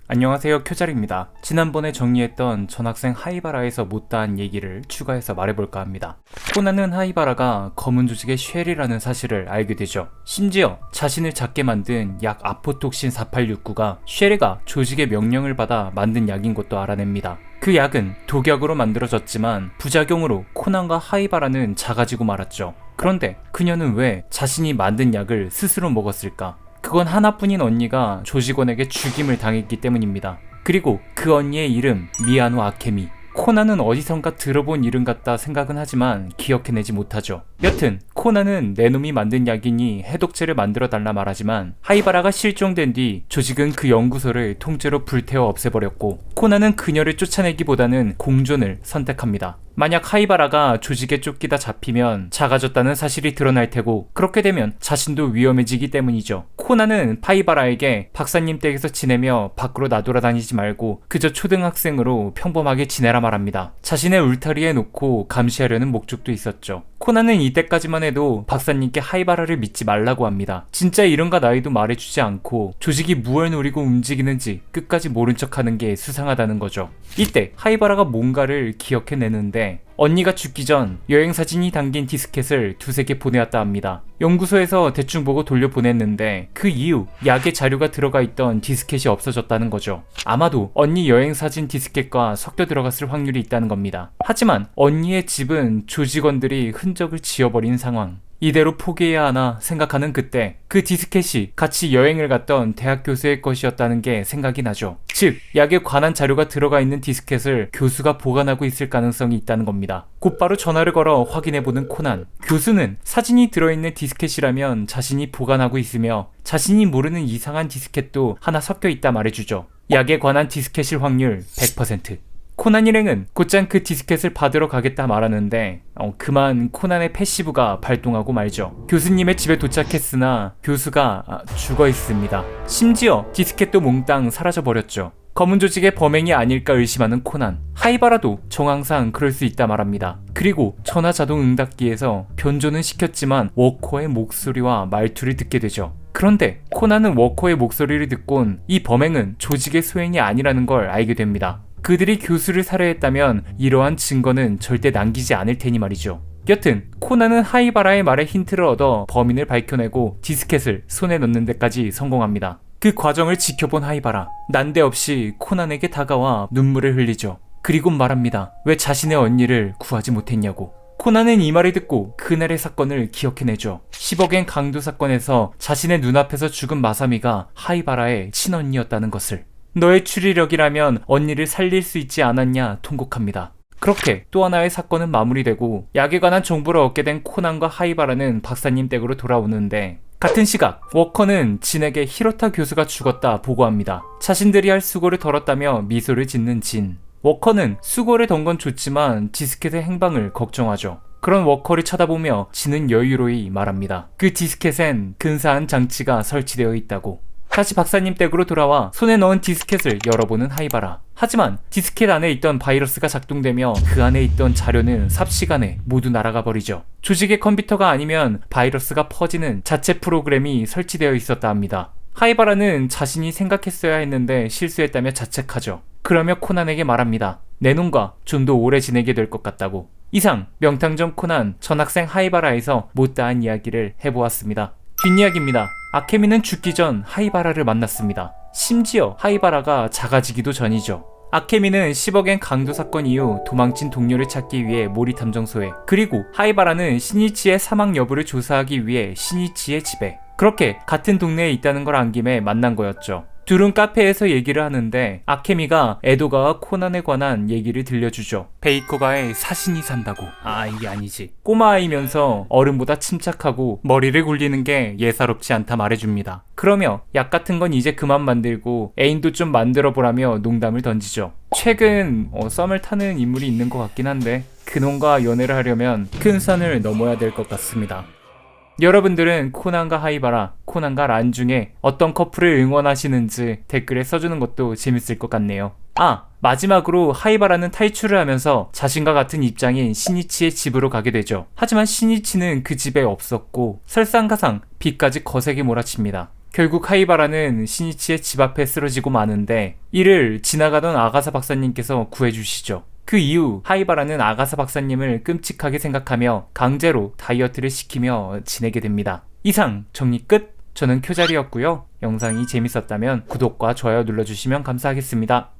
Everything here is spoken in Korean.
안녕하세요, 쿄잘입니다. 지난번에 정리했던 전학생 하이바라에서 못다한 얘기를 추가해서 말해볼까 합니다. 코난은 하이바라가 검은 조직의 쉘이라는 사실을 알게 되죠. 심지어 자신을 잡게 만든 약 아포톡신 4869가 쉘이가 조직의 명령을 받아 만든 약인 것도 알아냅니다. 그 약은 독약으로 만들어졌지만 부작용으로 코난과 하이바라는 작아지고 말았죠. 그런데 그녀는 왜 자신이 만든 약을 스스로 먹었을까? 그건 하나뿐인 언니가 조직원에게 죽임을 당했기 때문입니다. 그리고 그 언니의 이름 미야노 아케미. 코난은 어디선가 들어본 이름 같다 생각은 하지만 기억해내지 못하죠. 여튼 코난은 내 놈이 만든 약이니 해독제를 만들어 달라 말하지만 하이바라가 실종된 뒤 조직은 그 연구소를 통째로 불태워 없애버렸고 코난은 그녀를 쫓아내기보다는 공존을 선택합니다. 만약 하이바라가 조직에 쫓기다 잡히면 작아졌다는 사실이 드러날 테고 그렇게 되면 자신도 위험해지기 때문이죠. 코난은 하이바라에게 박사님 댁에서 지내며 밖으로 나돌아다니지 말고 그저 초등학생으로 평범하게 지내라 말합니다. 자신의 울타리에 놓고 감시하려는 목적도 있었죠. 코난은 이때까지만 해도 박사님께 하이바라를 믿지 말라고 합니다. 진짜 이름과 나이도 말해주지 않고 조직이 무얼 노리고 움직이는지 끝까지 모른 척하는 게 수상하다는 거죠. 이때 하이바라가 뭔가를 기억해내는데 언니가 죽기 전 여행사진이 담긴 디스켓을 두세 개 보내왔다 합니다. 연구소에서 대충 보고 돌려보냈는데 그 이후 약의 자료가 들어가 있던 디스켓이 없어졌다는 거죠. 아마도 언니 여행사진 디스켓과 섞여 들어갔을 확률이 있다는 겁니다. 하지만 언니의 집은 조직원들이 흔적을 지워버린 상황. 이대로 포기해야 하나 생각하는 그때 그 디스켓이 같이 여행을 갔던 대학 교수의 것이었다는 게 생각이 나죠. 즉 약에 관한 자료가 들어가 있는 디스켓을 교수가 보관하고 있을 가능성이 있다는 겁니다. 곧바로 전화를 걸어 확인해보는 코난. 교수는 사진이 들어있는 디스켓이라면 자신이 보관하고 있으며 자신이 모르는 이상한 디스켓도 하나 섞여 있다 말해주죠. 약에 관한 디스켓일 확률 100%. 코난 일행은 곧장 그 디스켓을 받으러 가겠다 말하는데 그만 코난의 패시브가 발동하고 말죠. 교수님의 집에 도착했으나 교수가 죽어 있습니다. 심지어 디스켓도 몽땅 사라져버렸죠. 검은 조직의 범행이 아닐까 의심하는 코난. 하이바라도 정황상 그럴 수 있다 말합니다. 그리고 전화 자동 응답기에서 변조는 시켰지만 워커의 목소리와 말투를 듣게 되죠. 그런데 코난은 워커의 목소리를 듣곤 이 범행은 조직의 소행이 아니라는 걸 알게 됩니다. 그들이 교수를 살해했다면 이러한 증거는 절대 남기지 않을 테니 말이죠. 여튼 코난은 하이바라의 말에 힌트를 얻어 범인을 밝혀내고 디스켓을 손에 넣는 데까지 성공합니다. 그 과정을 지켜본 하이바라, 난데없이 코난에게 다가와 눈물을 흘리죠. 그리고 말합니다. 왜 자신의 언니를 구하지 못했냐고. 코난은 이 말을 듣고 그날의 사건을 기억해내죠. 10억엔 강도 사건에서 자신의 눈앞에서 죽은 마사미가 하이바라의 친언니였다는 것을. 너의 추리력이라면 언니를 살릴 수 있지 않았냐 통곡합니다. 그렇게 또 하나의 사건은 마무리되고 약에 관한 정보를 얻게 된 코난과 하이바라는 박사님 댁으로 돌아오는데 같은 시각 워커는 진에게 히로타 교수가 죽었다 보고합니다. 자신들이 할 수고를 덜었다며 미소를 짓는 진. 워커는 수고를 던 건 좋지만 디스켓의 행방을 걱정하죠. 그런 워커를 쳐다보며 진은 여유로이 말합니다. 그 디스켓엔 근사한 장치가 설치되어 있다고. 다시 박사님 댁으로 돌아와 손에 넣은 디스켓을 열어보는 하이바라. 하지만 디스켓 안에 있던 바이러스가 작동되며 그 안에 있던 자료는 삽시간에 모두 날아가 버리죠. 조직의 컴퓨터가 아니면 바이러스가 퍼지는 자체 프로그램이 설치되어 있었다 합니다. 하이바라는 자신이 생각했어야 했는데 실수했다며 자책하죠. 그러며 코난에게 말합니다. 내 놈과 좀 더 오래 지내게 될 것 같다고. 이상 명탐정 코난 전학생 하이바라에서 못다한 이야기를 해보았습니다. 뒷이야기입니다. 아케미는 죽기 전 하이바라를 만났습니다. 심지어 하이바라가 작아지기도 전이죠. 아케미는 10억엔 강도 사건 이후 도망친 동료를 찾기 위해 모리 탐정소에, 그리고 하이바라는 시니치의 사망 여부를 조사하기 위해 시니치의 집에, 그렇게 같은 동네에 있다는 걸 안 김에 만난 거였죠. 둘은 카페에서 얘기를 하는데 아케미가 에도가와 코난에 관한 얘기를 들려주죠. 베이커가에 사신이 산다고. 이게 아니지. 꼬마아이면서 어른보다 침착하고 머리를 굴리는 게 예사롭지 않다 말해줍니다. 그러며 약 같은 건 이제 그만 만들고 애인도 좀 만들어보라며 농담을 던지죠. 최근 썸을 타는 인물이 있는 것 같긴 한데 그놈과 연애를 하려면 큰 산을 넘어야 될 것 같습니다. 여러분들은 코난과 하이바라, 코난과 란 중에 어떤 커플을 응원하시는지 댓글에 써주는 것도 재밌을 것 같네요. 마지막으로 하이바라는 탈출을 하면서 자신과 같은 입장인 시니치의 집으로 가게 되죠. 하지만 시니치는 그 집에 없었고 설상가상 비까지 거세게 몰아칩니다. 결국 하이바라는 시니치의 집 앞에 쓰러지고 마는데 이를 지나가던 아가사 박사님께서 구해주시죠. 그 이후 하이바라는 아가사 박사님을 끔찍하게 생각하며 강제로 다이어트를 시키며 지내게 됩니다. 이상 정리 끝! 저는 쿄자리였고요. 영상이 재밌었다면 구독과 좋아요 눌러주시면 감사하겠습니다.